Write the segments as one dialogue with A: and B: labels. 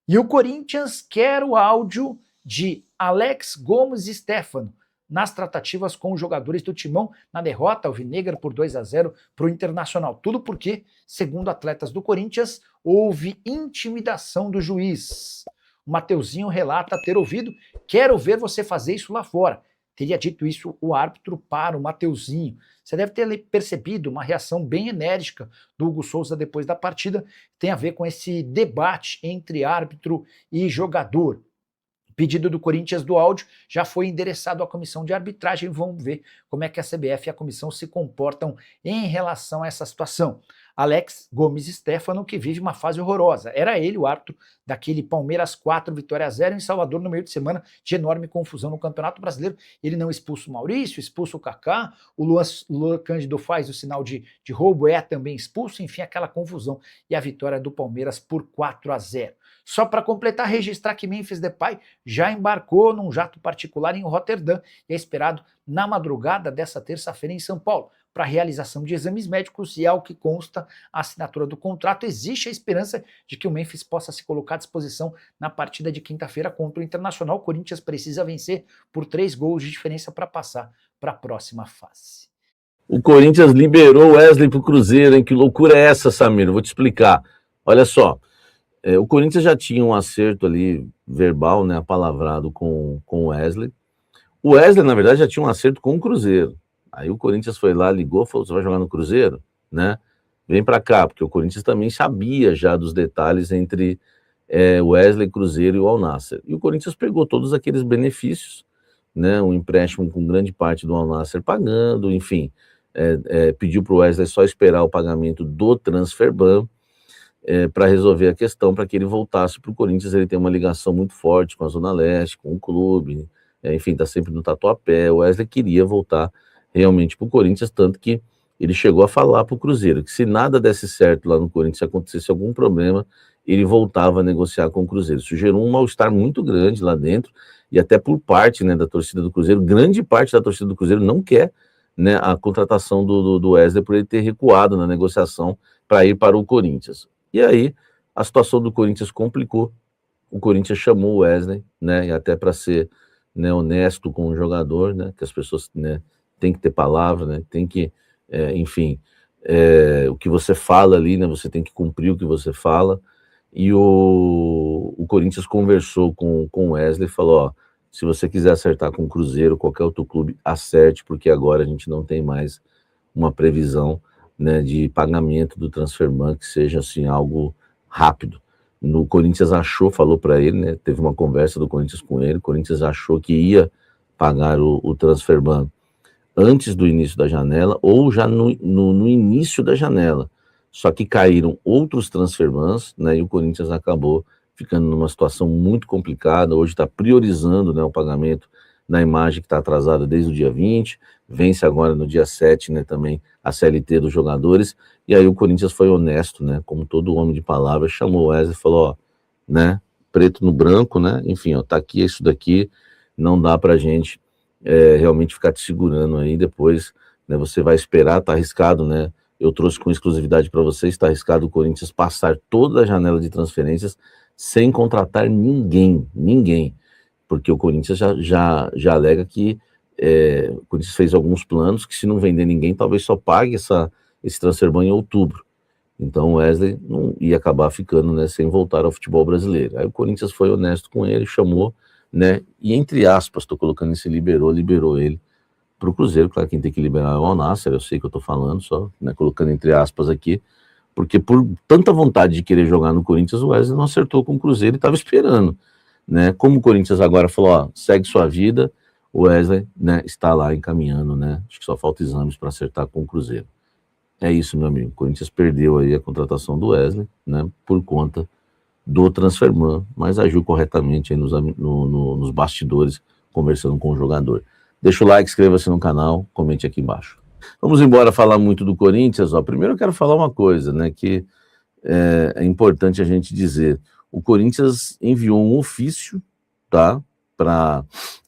A: E o Corinthians quer o áudio de Alex Gomes Stéfano nas tratativas com os jogadores do Timão na derrota alvinegra por 2-0 para o Internacional. Tudo porque, segundo atletas do Corinthians, houve intimidação do juiz. O Mateuzinho relata ter ouvido: quero ver você fazer isso lá fora. Teria dito isso o árbitro para o Mateuzinho. Você deve ter percebido uma reação bem enérgica do Hugo Souza depois da partida. Tem a ver com esse debate entre árbitro e jogador. O pedido do Corinthians do áudio já foi endereçado à comissão de arbitragem. Vamos ver como é que a CBF e a comissão se comportam em relação a essa situação. Alex Gomes Stéfano, que vive uma fase horrorosa. Era ele o árbitro daquele Palmeiras 4, Vitória 0 em Salvador no meio de semana de enorme confusão no Campeonato Brasileiro. Ele não expulsa o Maurício, expulsa o Kaká, o Luan Cândido faz o sinal de roubo, é também expulso, enfim, aquela confusão. E a vitória do Palmeiras por 4-0. Só para completar, registrar que Memphis Depay já embarcou num jato particular em Roterdã e é esperado na madrugada dessa terça-feira em São Paulo para a realização de exames médicos e, ao que consta, a assinatura do contrato. Existe a esperança de que o Memphis possa se colocar à disposição na partida de quinta-feira contra o Internacional. O Corinthians precisa vencer por 3 gols de diferença para passar para a próxima fase.
B: O Corinthians liberou o Wesley para o Cruzeiro, hein? Que loucura é essa, Samir? Vou te explicar. Olha só, o Corinthians já tinha um acerto ali verbal, né, apalavrado com o Wesley. O Wesley, na verdade, já tinha um acerto com o Cruzeiro. Aí o Corinthians foi lá, ligou, falou: você vai jogar no Cruzeiro? Né? Vem para cá, porque o Corinthians também sabia já dos detalhes entre Wesley, Cruzeiro e o Al Nassr. E o Corinthians pegou todos aqueles benefícios, né, um empréstimo com grande parte do Al Nassr pagando, enfim, pediu para o Wesley só esperar o pagamento do Transferban para resolver a questão, para que ele voltasse para o Corinthians. Ele tem uma ligação muito forte com a Zona Leste, com o clube, enfim, está sempre no Tatuapé. O Wesley queria voltar realmente para o Corinthians, tanto que ele chegou a falar para o Cruzeiro que se nada desse certo lá no Corinthians, se acontecesse algum problema, ele voltava a negociar com o Cruzeiro. Isso gerou um mal-estar muito grande lá dentro, e até por parte, né, da torcida do Cruzeiro. Grande parte da torcida do Cruzeiro não quer, né, a contratação do Wesley, por ele ter recuado na negociação para ir para o Corinthians. E aí a situação do Corinthians complicou. O Corinthians chamou o Wesley, né, e até para ser, né, honesto com o jogador, né, que as pessoas, né, tem que ter palavra, né? Tem que, enfim, o que você fala ali, né? Você tem que cumprir o que você fala. E o Corinthians conversou com o Wesley e falou: ó, se você quiser acertar com o Cruzeiro, qualquer outro clube, acerte, porque agora a gente não tem mais uma previsão, né, de pagamento do Transferban que seja assim algo rápido. No Corinthians achou, falou para ele, né? Teve uma conversa do Corinthians com ele. O Corinthians achou que ia pagar o Transferban antes do início da janela ou já no início da janela. Só que caíram outros transferbans, né, e o Corinthians acabou ficando numa situação muito complicada. Hoje está priorizando, né, o pagamento na imagem que está atrasada desde o dia 20, vence agora no dia 7, né, também a CLT dos jogadores, e aí o Corinthians foi honesto, né, como todo homem de palavra, chamou o Wesley e falou: ó, né, preto no branco, né, enfim, ó, tá aqui isso daqui, não dá pra gente realmente ficar te segurando aí depois, né? Você vai esperar, tá arriscado, né? Eu trouxe com exclusividade para vocês, tá arriscado o Corinthians passar toda a janela de transferências sem contratar ninguém, porque o Corinthians já alega que o Corinthians fez alguns planos que, se não vender ninguém, talvez só pague esse transferban em outubro. Então o Wesley não ia acabar ficando, né, sem voltar ao futebol brasileiro. Aí o Corinthians foi honesto com ele, chamou, né, e entre aspas, estou colocando esse liberou ele para o Cruzeiro. Claro, quem tem que liberar é o Al Nassr, eu sei que eu estou falando, só, né, colocando entre aspas aqui, porque por tanta vontade de querer jogar no Corinthians, o Wesley não acertou com o Cruzeiro e estava esperando, né? Como o Corinthians agora falou: ó, segue sua vida, o Wesley, né, está lá encaminhando, né? Acho que só falta exames para acertar com o Cruzeiro. É isso, meu amigo. O Corinthians perdeu aí a contratação do Wesley, né, por conta do Transferban, mas agiu corretamente aí nos bastidores, conversando com o jogador. Deixa o like, inscreva-se no canal, comente aqui embaixo. Vamos embora falar muito do Corinthians. Ó. Primeiro eu quero falar uma coisa, né, que é importante a gente dizer. O Corinthians enviou um ofício, tá, para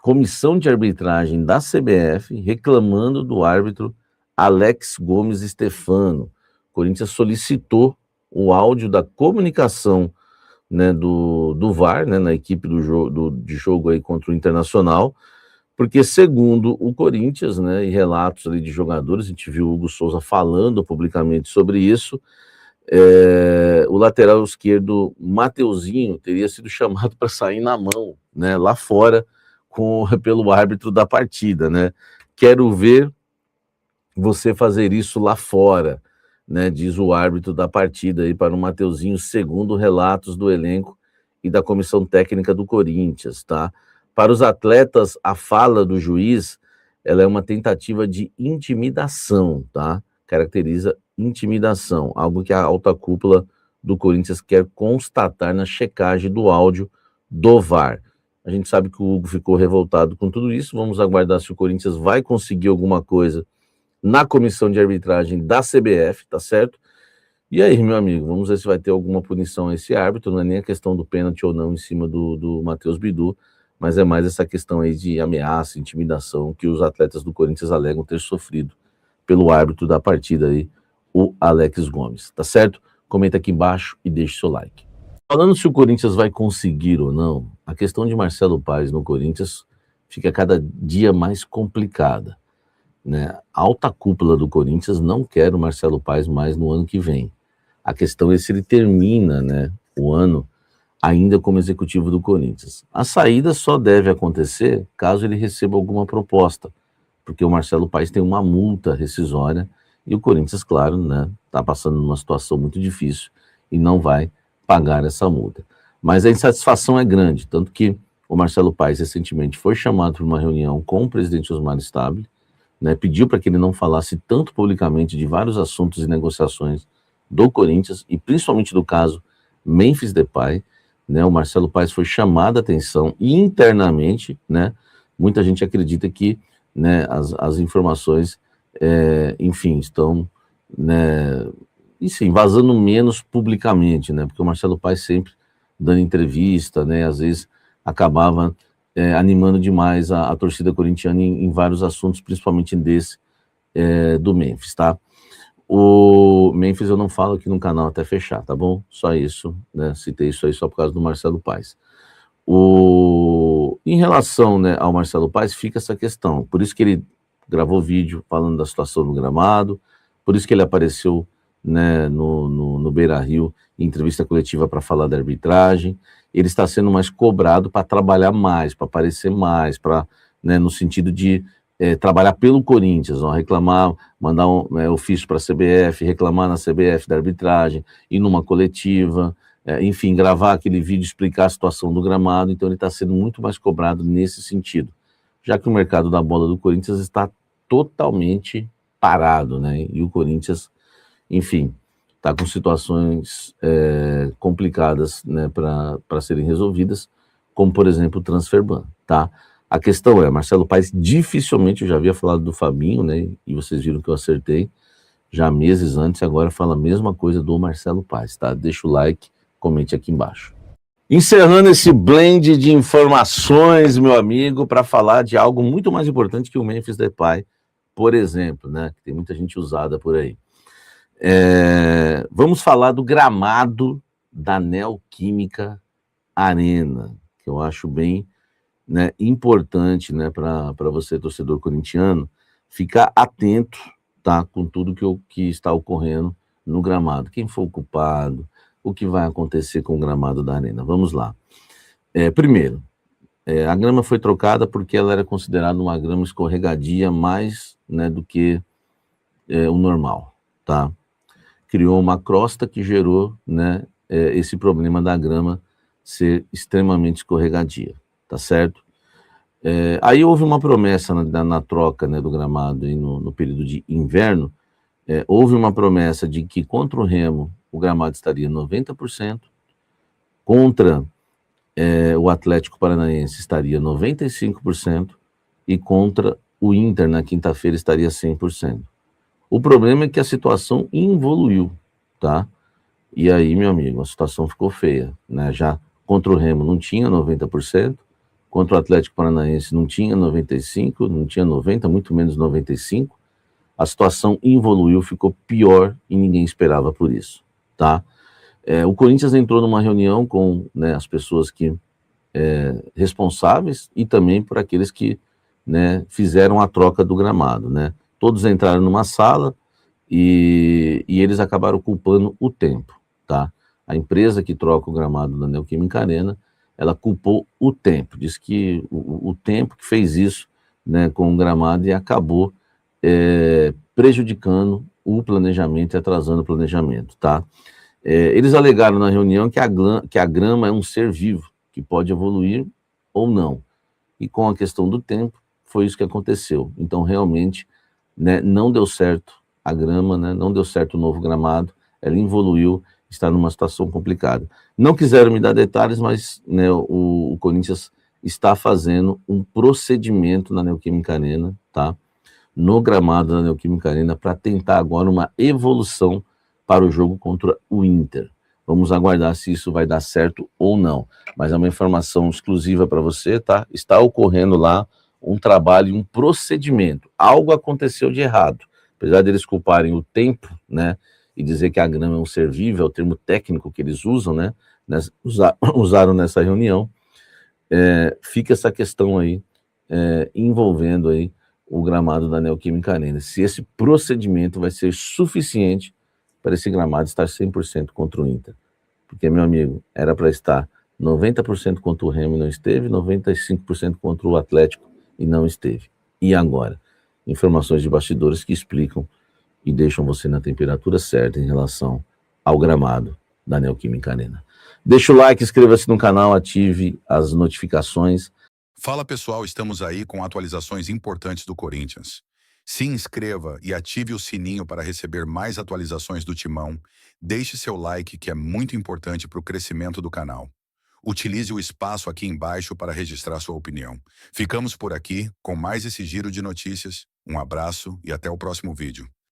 B: comissão de arbitragem da CBF, reclamando do árbitro Alex Gomes Stéfano. O Corinthians solicitou o áudio da comunicação né, do VAR, né, na equipe de jogo aí contra o Internacional, porque segundo o Corinthians, né, e relatos ali de jogadores, a gente viu o Hugo Souza falando publicamente sobre isso, o lateral esquerdo Mateuzinho teria sido chamado para sair na mão, né, lá fora pelo árbitro da partida, né? Quero ver você fazer isso lá fora, né, diz o árbitro da partida aí para o Mateuzinho, segundo relatos do elenco e da comissão técnica do Corinthians, tá? Para os atletas, a fala do juiz, ela é uma tentativa de intimidação, tá? Caracteriza intimidação, algo que a alta cúpula do Corinthians quer constatar na checagem do áudio do VAR. A gente sabe que o Hugo ficou revoltado com tudo isso, vamos aguardar se o Corinthians vai conseguir alguma coisa na comissão de arbitragem da CBF, tá certo? E aí, meu amigo, vamos ver se vai ter alguma punição a esse árbitro, não é nem a questão do pênalti ou não em cima do Matheus Bidu, mas é mais essa questão aí de ameaça, intimidação que os atletas do Corinthians alegam ter sofrido pelo árbitro da partida aí, o Alex Gomes, tá certo? Comenta aqui embaixo e deixe seu like. Falando se o Corinthians vai conseguir ou não, a questão de Marcelo Paes no Corinthians fica cada dia mais complicada, né? A alta cúpula do Corinthians não quer o Marcelo Paes mais no ano que vem. A questão é se ele termina, né, o ano ainda como executivo do Corinthians. A saída só deve acontecer caso ele receba alguma proposta, porque o Marcelo Paes tem uma multa rescisória e o Corinthians, claro, né, está passando numa situação muito difícil e não vai pagar essa multa. Mas a insatisfação é grande, tanto que o Marcelo Paes recentemente foi chamado para uma reunião com o presidente Osmar Stabile, né, pediu para que ele não falasse tanto publicamente de vários assuntos e negociações do Corinthians, e principalmente do caso Memphis Depay, né, o Marcelo Paes foi chamado a atenção e internamente, né, muita gente acredita que, né, as informações, enfim, estão, né, enfim, vazando menos publicamente, né, porque o Marcelo Paes sempre dando entrevista, né, às vezes acabava animando demais a torcida corintiana em vários assuntos, principalmente desse do Memphis, tá? O Memphis eu não falo aqui no canal até fechar, tá bom? Só isso, né? Citei isso aí só por causa do Marcelo Paes. Em relação, né, ao Marcelo Paes, fica essa questão. Por isso que ele gravou vídeo falando da situação no gramado, por isso que ele apareceu, né, no Beira-Rio em entrevista coletiva para falar da arbitragem. Ele está sendo mais cobrado para trabalhar mais, para aparecer mais, para, né, no sentido de trabalhar pelo Corinthians, ó, reclamar, mandar ofício para a CBF, reclamar na CBF da arbitragem, ir numa coletiva, enfim, gravar aquele vídeo, explicar a situação do gramado. Então ele está sendo muito mais cobrado nesse sentido, já que o mercado da bola do Corinthians está totalmente parado, né? E o Corinthians, enfim, está com situações complicadas, né, para serem resolvidas, como, por exemplo, o transfer ban, tá? A questão é, Marcelo Paes dificilmente, eu já havia falado do Fabinho, né, e vocês viram que eu acertei já meses antes, agora fala a mesma coisa do Marcelo Paes, tá? Deixa o like, comente aqui embaixo. Encerrando esse blend de informações, meu amigo, para falar de algo muito mais importante que o Memphis Depay, por exemplo, né, que tem muita gente usada por aí. Vamos falar do gramado da Neoquímica Arena, que eu acho bem, né, importante, né, para você, torcedor corintiano, ficar atento, tá, com tudo que está ocorrendo no gramado. Quem foi o culpado, o que vai acontecer com o gramado da Arena. Vamos lá. Primeiro, a grama foi trocada porque ela era considerada uma grama escorregadia mais, né, do que o normal, tá? Criou uma crosta que gerou, né, esse problema da grama ser extremamente escorregadia, tá certo? Aí houve uma promessa na troca, né, do gramado aí no período de inverno, houve uma promessa de que contra o Remo o gramado estaria 90%, contra o Atlético Paranaense estaria 95% e contra o Inter na quinta-feira estaria 100%. O problema é que a situação evoluiu, tá? E aí, meu amigo, a situação ficou feia, né? Já contra o Remo não tinha 90%, contra o Atlético Paranaense não tinha 95%, não tinha 90%, muito menos 95%. A situação evoluiu, ficou pior e ninguém esperava por isso, tá? O Corinthians entrou numa reunião com, né, as pessoas que responsáveis e também por aqueles que, né, fizeram a troca do gramado, né? Todos entraram numa sala e eles acabaram culpando o tempo, tá? A empresa que troca o gramado da Neoquímica Arena, ela culpou o tempo, diz que o tempo que fez isso, né, com o gramado e acabou prejudicando o planejamento e atrasando o planejamento, tá? Eles alegaram na reunião que a grama é um ser vivo, que pode evoluir ou não. E com a questão do tempo, foi isso que aconteceu. Então, realmente, né, não deu certo a grama, né, não deu certo o novo gramado, ela evoluiu, está numa situação complicada. Não quiseram me dar detalhes, mas, né, o Corinthians está fazendo um procedimento na Neoquímica Arena, tá? No gramado da Neoquímica Arena, para tentar agora uma evolução para o jogo contra o Inter. Vamos aguardar se isso vai dar certo ou não. Mas é uma informação exclusiva para você, tá? Está ocorrendo lá um trabalho, um procedimento. Algo aconteceu de errado. Apesar deles culparem o tempo, né? E dizer que a grama é um ser vivo, é o termo técnico que eles usam, né? Usaram nessa reunião. Fica essa questão aí, envolvendo aí o gramado da Neoquímica Arena. Se esse procedimento vai ser suficiente para esse gramado estar 100% contra o Inter. Porque, meu amigo, era para estar 90% contra o Remo e não esteve, 95% contra o Atlético e não esteve. E agora? Informações de bastidores que explicam e deixam você na temperatura certa em relação ao gramado da Neoquímica Arena. Deixa o like, inscreva-se no canal, ative as notificações.
C: Fala pessoal, estamos aí com atualizações importantes do Corinthians. Se inscreva e ative o sininho para receber mais atualizações do Timão. Deixe seu like, que é muito importante para o crescimento do canal. Utilize o espaço aqui embaixo para registrar sua opinião. Ficamos por aqui com mais esse giro de notícias. Um abraço e até o próximo vídeo.